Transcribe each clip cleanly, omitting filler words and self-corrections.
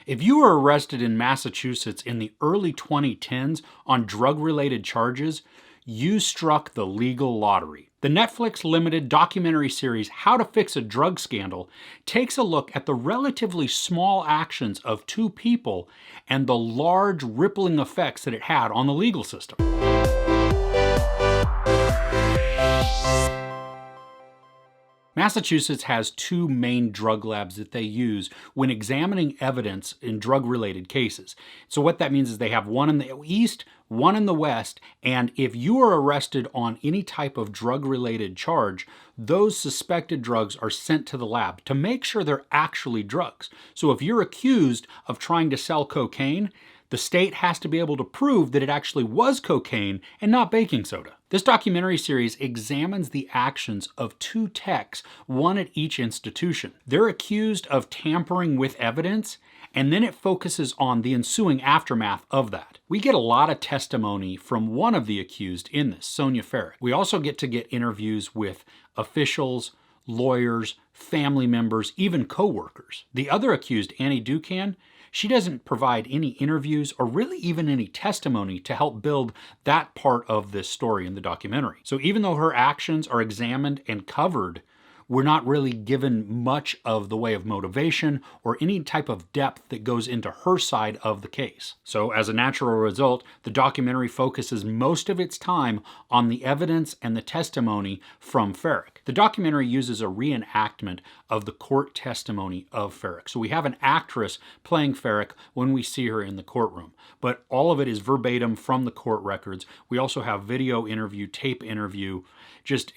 If you were arrested in Massachusetts in the early 2010s on drug-related charges, you struck the legal lottery. The Netflix limited documentary series How to Fix a Drug Scandal takes a look at the relatively small actions of two people and the large rippling effects that it had on the legal system. Massachusetts has two main drug labs that they use when examining evidence in drug-related cases. So what that means is they have one in the east, one in the west, and if you are arrested on any type of drug-related charge, those suspected drugs are sent to the lab to make sure they're actually drugs. So if you're accused of trying to sell cocaine, the state has to be able to prove that it actually was cocaine and not baking soda. This documentary series examines the actions of two techs, one at each institution. They're accused of tampering with evidence, and then it focuses on the ensuing aftermath of that. We get a lot of testimony from one of the accused in this, Sonia Farrick. We also get interviews with officials, lawyers, family members, even co-workers. The other accused, Annie Ducan, she doesn't provide any interviews or really even any testimony to help build that part of this story in the documentary. So even though her actions are examined and covered, we're not really given much of the way of motivation or any type of depth that goes into her side of the case. So as a natural result, the documentary focuses most of its time on the evidence and the testimony from Farrick. The documentary uses a reenactment of the court testimony of Farrick. So we have an actress playing Farrick when we see her in the courtroom, but all of it is verbatim from the court records. We also have video interview, tape interview,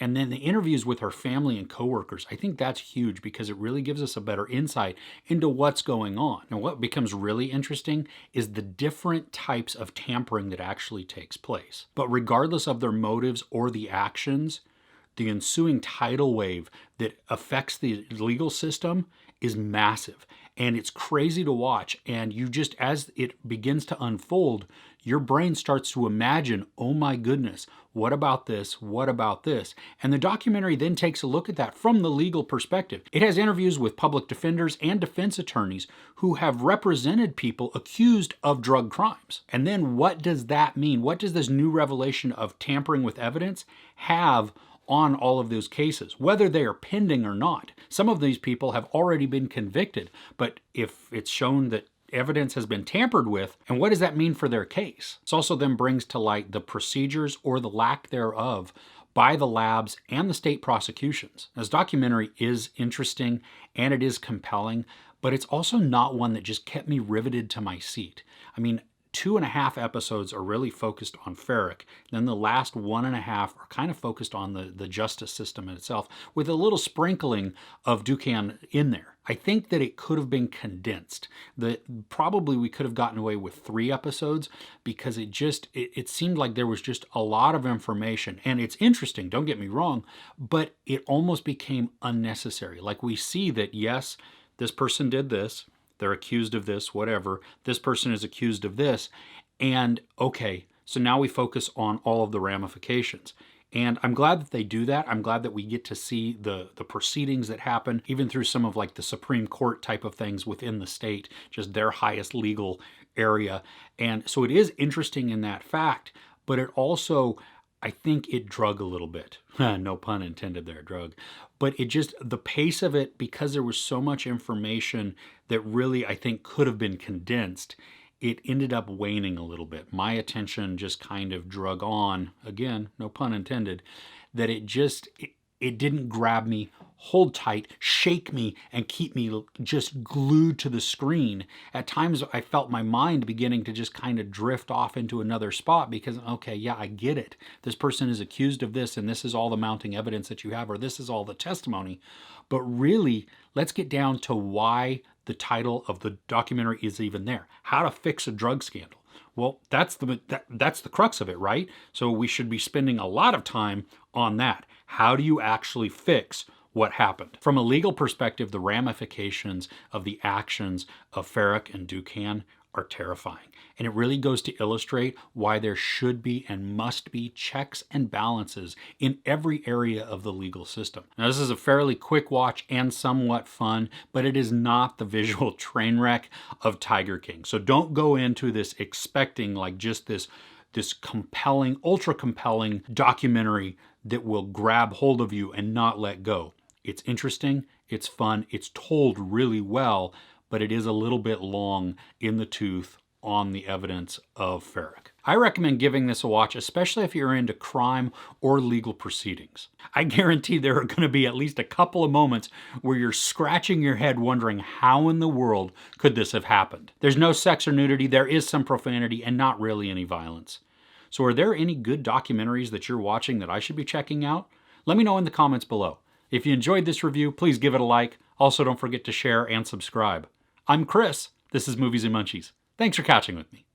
and then the interviews with her family and coworkers. I think that's huge because it really gives us a better insight into what's going on. Now, what becomes really interesting is the different types of tampering that actually takes place. But regardless of their motives or the actions, the ensuing tidal wave that affects the legal system is massive. And it's crazy to watch. And you just, as it begins to unfold, your brain starts to imagine, oh my goodness, what about this? What about this? And the documentary then takes a look at that from the legal perspective. It has interviews with public defenders and defense attorneys who have represented people accused of drug crimes. And then what does that mean? What does this new revelation of tampering with evidence have on all of those cases, whether they are pending or not? Some of these people have already been convicted, but if it's shown that evidence has been tampered with, and what does that mean for their case? This also then brings to light the procedures or the lack thereof by the labs and the state prosecutions. This documentary is interesting and it is compelling, but it's also not one that just kept me riveted to my seat. I mean, 2.5 episodes are really focused on Farrick. Then the last 1.5 are kind of focused on the justice system itself, with a little sprinkling of Ducan in there. I think that it could have been condensed. Probably we could have gotten away with 3 episodes because it seemed like there was just a lot of information. And it's interesting, don't get me wrong, but it almost became unnecessary. Like we see that, yes, this person did this, they're accused of this, whatever. This person is accused of this. And okay, so now we focus on all of the ramifications. And I'm glad that they do that. I'm glad that we get to see the proceedings that happen, even through some of like the Supreme Court type of things within the state, just their highest legal area. And so it is interesting in that fact, but it also, I think it drug a little bit. No pun intended there, drug. But the pace of it, because there was so much information that really I think could have been condensed, it ended up waning a little bit. My attention just kind of drug on, again, no pun intended, that it didn't grab me, hold tight, shake me, and keep me just glued to the screen. At times I felt my mind beginning to just kind of drift off into another spot because, okay, yeah, I get it. This person is accused of this, and this is all the mounting evidence that you have, or this is all the testimony. But really, let's get down to why the title of the documentary is even there. How to Fix a Drug Scandal. Well, that's the crux of it, right? So we should be spending a lot of time on that. How do you actually fix what happened? From a legal perspective, the ramifications of the actions of Farrick and Ducan are terrifying. And it really goes to illustrate why there should be and must be checks and balances in every area of the legal system. Now, this is a fairly quick watch and somewhat fun, but it is not the visual train wreck of Tiger King. So don't go into this expecting like just this compelling, ultra compelling documentary that will grab hold of you and not let go. It's interesting, it's fun, it's told really well, but it is a little bit long in the tooth on the evidence of Farrick. I recommend giving this a watch, especially if you're into crime or legal proceedings. I guarantee there are going to be at least a couple of moments where you're scratching your head wondering how in the world could this have happened. There's no sex or nudity, there is some profanity, and not really any violence. So are there any good documentaries that you're watching that I should be checking out? Let me know in the comments below. If you enjoyed this review, please give it a like. Also, don't forget to share and subscribe. I'm Chris. This is Movies and Munchies. Thanks for catching with me.